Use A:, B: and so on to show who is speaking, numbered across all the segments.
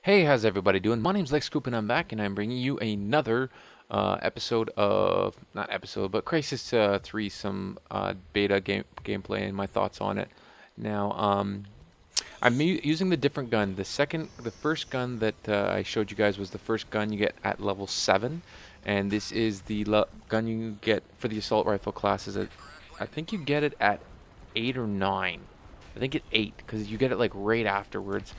A: Hey, how's everybody doing? My name's Coupe and I'm back and I'm bringing you another episode of, not episode, but Crysis 3, some beta gameplay and my thoughts on it. Now, I'm using the different gun. The first gun that I showed you guys was the first gun you get at level 7, and this is the gun you get for the assault rifle classes. I think you get it at 8 or 9. I think it's 8 because you get it like right afterwards.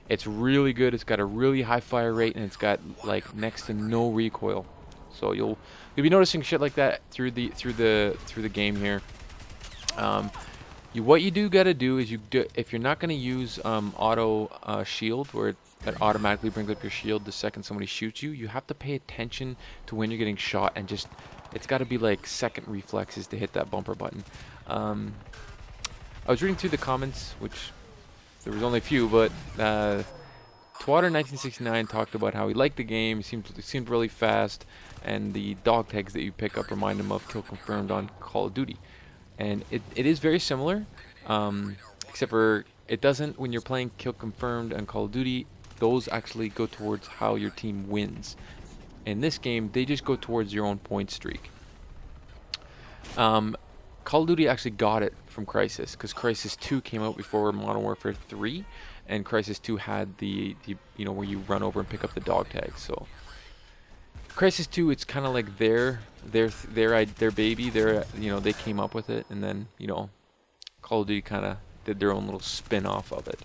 A: It's really good. It's got a really high fire rate and it's got like next to no recoil. So you'll be noticing shit like that through the game here. What you do gotta do is if you're not gonna use auto shield, where it automatically brings up your shield the second somebody shoots you, you have to pay attention to when you're getting shot and just it's got to be like second reflexes to hit that bumper button. I was reading through the comments, which there was only a few, but Twatter1969 talked about how he liked the game. It seemed really fast, and the dog tags that you pick up remind him of Kill Confirmed on Call of Duty. And it is very similar, except for it doesn't, when you're playing Kill Confirmed on Call of Duty, those actually go towards how your team wins. In this game, they just go towards your own point streak. Call of Duty actually got it from Crysis, because Crysis 2 came out before Modern Warfare 3, and Crysis 2 had the where you run over and pick up the dog tags. So Crysis 2, it's kind of like their baby. They came up with it, and then Call of Duty kind of did their own little spin-off of it.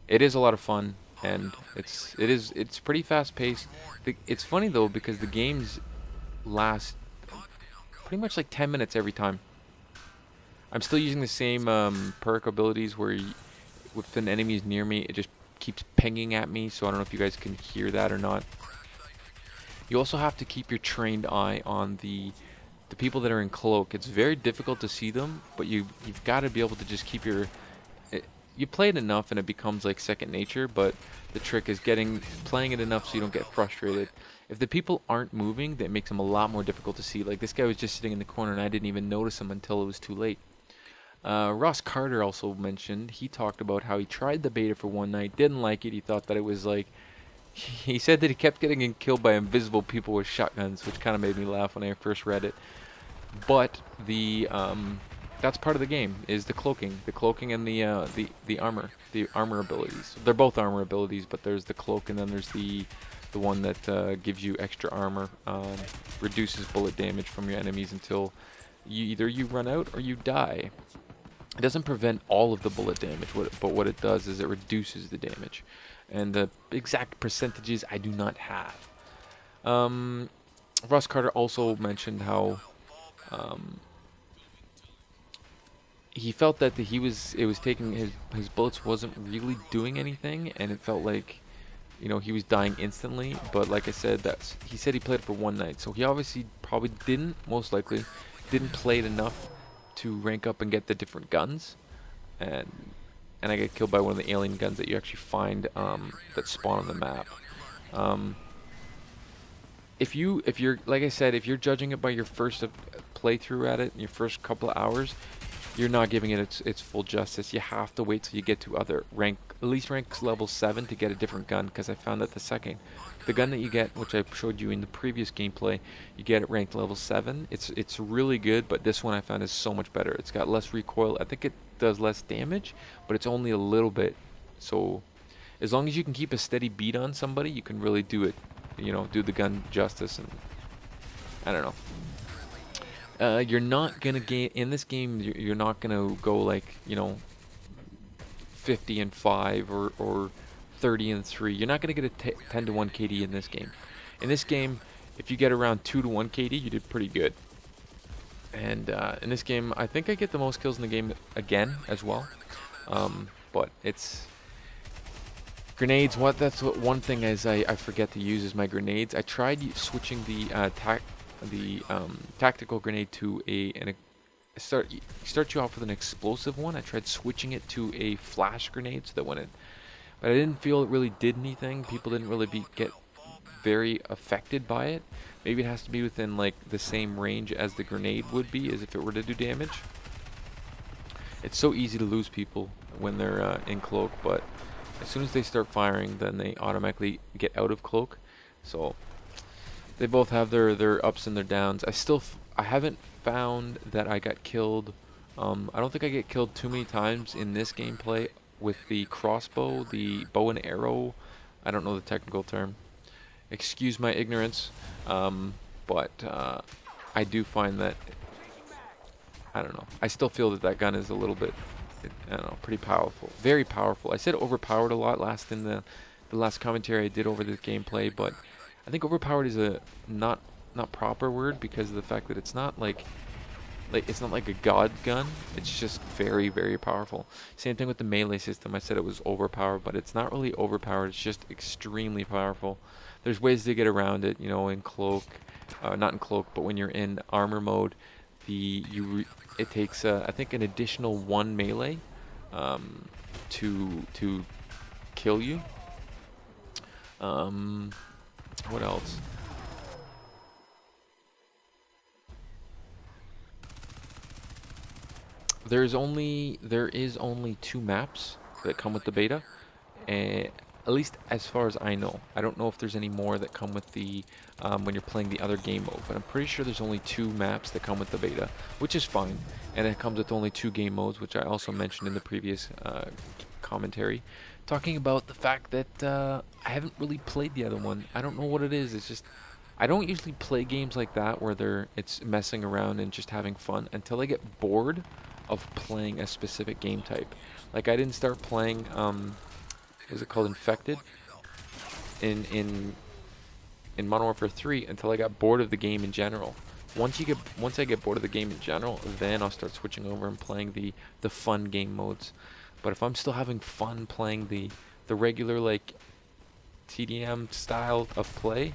A: It is a lot of fun, and it's pretty fast-paced. It's funny though because the games last pretty much like 10 minutes every time. I'm still using the same perk abilities where if an enemy is near me, it just keeps pinging at me, so I don't know if you guys can hear that or not. You also have to keep your trained eye on the people that are in cloak. It's very difficult to see them, but you've got to be able to just keep your... You play it enough and it becomes like second nature, but the trick is playing it enough so you don't get frustrated. If the people aren't moving, that makes them a lot more difficult to see. Like this guy was just sitting in the corner and I didn't even notice him until it was too late. Ross Carter also mentioned, he talked about how he tried the beta for one night, didn't like it. He thought that it was like, he said that he kept getting killed by invisible people with shotguns, which kind of made me laugh when I first read it. But that's part of the game, is the cloaking and the armor abilities. They're both armor abilities, but there's the cloak and then there's the one that gives you extra armor, reduces bullet damage from your enemies until either you run out or you die. It doesn't prevent all of the bullet damage, but what it does is it reduces the damage. And the exact percentages I do not have. Ross Carter also mentioned how he felt that it was taking his bullets wasn't really doing anything, and it felt like he was dying instantly. But like I said, he said he played it for one night, so he obviously probably most likely didn't play it enough to rank up and get the different guns, and I get killed by one of the alien guns that you actually find that spawn on the map. If you're like I said, if you're judging it by your first playthrough at it, your first couple of hours, you're not giving it its full justice. You have to wait till you get to at least rank level 7 to get a different gun, because I found that the gun that you get, which I showed you in the previous gameplay, you get it ranked level 7. It's really good, but this one I found is so much better. It's got less recoil. I think it does less damage, but it's only a little bit. So as long as you can keep a steady beat on somebody, you can really do it. Do the gun justice, and I don't know. You're not gonna gain in this game. You're not gonna go like 50 and 5 or 30 and 3. You're not gonna get a 10 to 1 KD in this game. In this game, if you get around 2 to 1 KD, you did pretty good. And in this game, I think I get the most kills in the game again as well. But it's grenades. That's what one thing is I forget to use is my grenades. I tried switching the tactical grenade to start you off with an explosive one. I tried switching it to a flash grenade so that but I didn't feel it really did anything. People didn't really get very affected by it. Maybe it has to be within like the same range as the grenade would be, as if it were to do damage. It's so easy to lose people when they're in cloak, but As soon as they start firing, then they automatically get out of cloak. So they both have their ups and their downs. I haven't found that I got killed. I don't think I get killed too many times in this gameplay with the crossbow, the bow and arrow. I don't know the technical term. Excuse my ignorance. But I do find that, I don't know, I still feel that gun is a little bit, I don't know, pretty powerful. Very powerful. I said overpowered a lot in the last commentary I did over this gameplay, but I think overpowered is a not proper word because of the fact that it's not like it's not like a god gun. It's just very, very powerful. Same thing with the melee system. I said it was overpowered, but it's not really overpowered. It's just extremely powerful. There's ways to get around it, you know, in cloak, not in cloak, but when you're in armor mode, it takes I think an additional 1 melee to kill you. What else? There is only 2 maps that come with the beta, and at least as far as I know. I don't know if there's any more that come with the when you're playing the other game mode, but I'm pretty sure there's only 2 maps that come with the beta, which is fine. And it comes with only 2 game modes, which I also mentioned in the previous commentary, talking about the fact that I haven't really played the other one. I don't know what it is. It's just I don't usually play games like that where it's messing around and just having fun until I get bored of playing a specific game type. Like I didn't start playing what is it called, Infected in Modern Warfare 3 until I got bored of the game in general. Once I get bored of the game in general, then I'll start switching over and playing the fun game modes. But if I'm still having fun playing the regular like TDM style of play,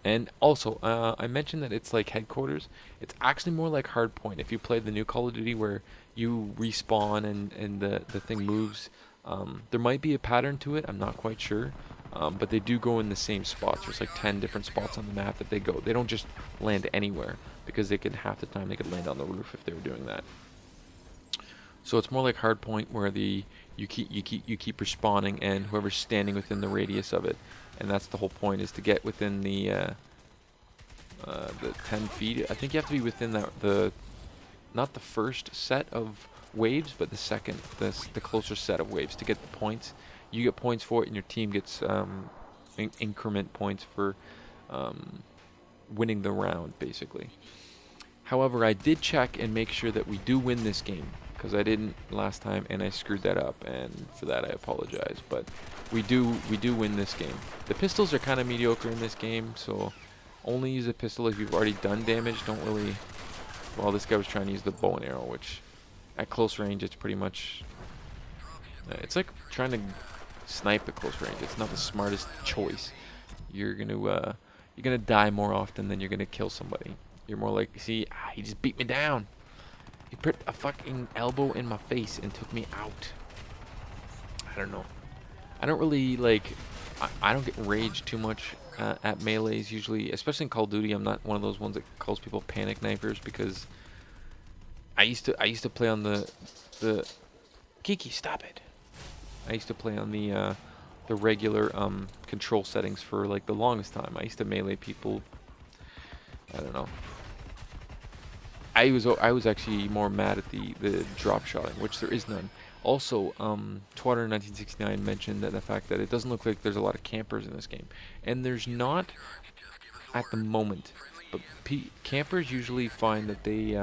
A: and also I mentioned that it's like headquarters. It's actually more like Hardpoint. If you play the new Call of Duty where you respawn and the thing moves, there might be a pattern to it. I'm not quite sure. But they do go in the same spots. There's like 10 different spots on the map that they go. They don't just land anywhere, because they could, half the time they could land on the roof if they were doing that. So it's more like Hardpoint, where you keep respawning, and whoever's standing within the radius of it, and that's the whole point, is to get within the 10 feet. I think you have to be within the not the first set of waves, but the second, the closer set of waves to get the points. You get points for it, and your team gets increment points for winning the round, basically. However, I did check and make sure that we do win this game, because I didn't last time, and I screwed that up, and for that I apologize. But we do win this game. The pistols are kind of mediocre in this game, so only use a pistol if you've already done damage. Don't really. Well, this guy was trying to use the bow and arrow, which at close range it's pretty much. It's like trying to snipe at close range. It's not the smartest choice. You're gonna die more often than you're gonna kill somebody. You're more like, see, he just beat me down. He put a fucking elbow in my face and took me out. I don't know. I don't really like. I don't get rage too much at melees usually, especially in Call of Duty. I'm not one of those ones that calls people panic knifers, because I used to play on the Kiki, stop it. I used to play on the regular control settings for like the longest time. I used to melee people. I don't know. I was actually more mad at the drop shotting, which there is none. Also, Twatter1969 mentioned that the fact that it doesn't look like there's a lot of campers in this game, and there's not at the moment. But campers usually find that they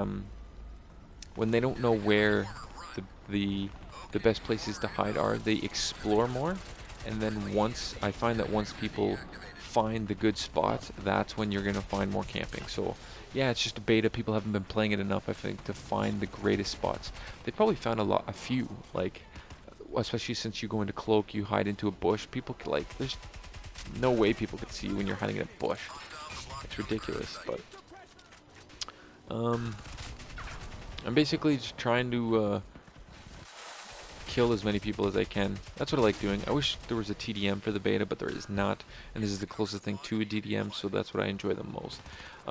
A: when they don't know where the best places to hide are, they explore more, and then I find that once people find the good spots, that's when you're gonna find more camping. So yeah, it's just a beta. People haven't been playing it enough, I think, to find the greatest spots. They probably found a few, like, especially since you go into cloak, you hide into a bush. People could, like, there's no way people could see you when you're hiding in a bush. It's ridiculous. But I'm basically just trying to kill as many people as I can. That's what I like doing. I wish there was a TDM for the beta, but there is not, and this is the closest thing to a DDM, so that's what I enjoy the most.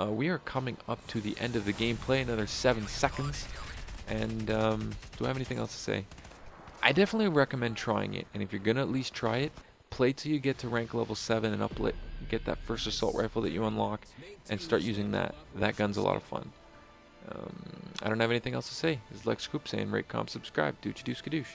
A: We are coming up to the end of the gameplay, another 7 seconds, and do I have anything else to say? I definitely recommend trying it, and if you're gonna at least try it, play till you get to rank level 7 and get that first assault rifle that you unlock, and start using that. That gun's a lot of fun. I don't have anything else to say. This is Lex Coupe saying rate, comp, subscribe. Duce, Skadoosh.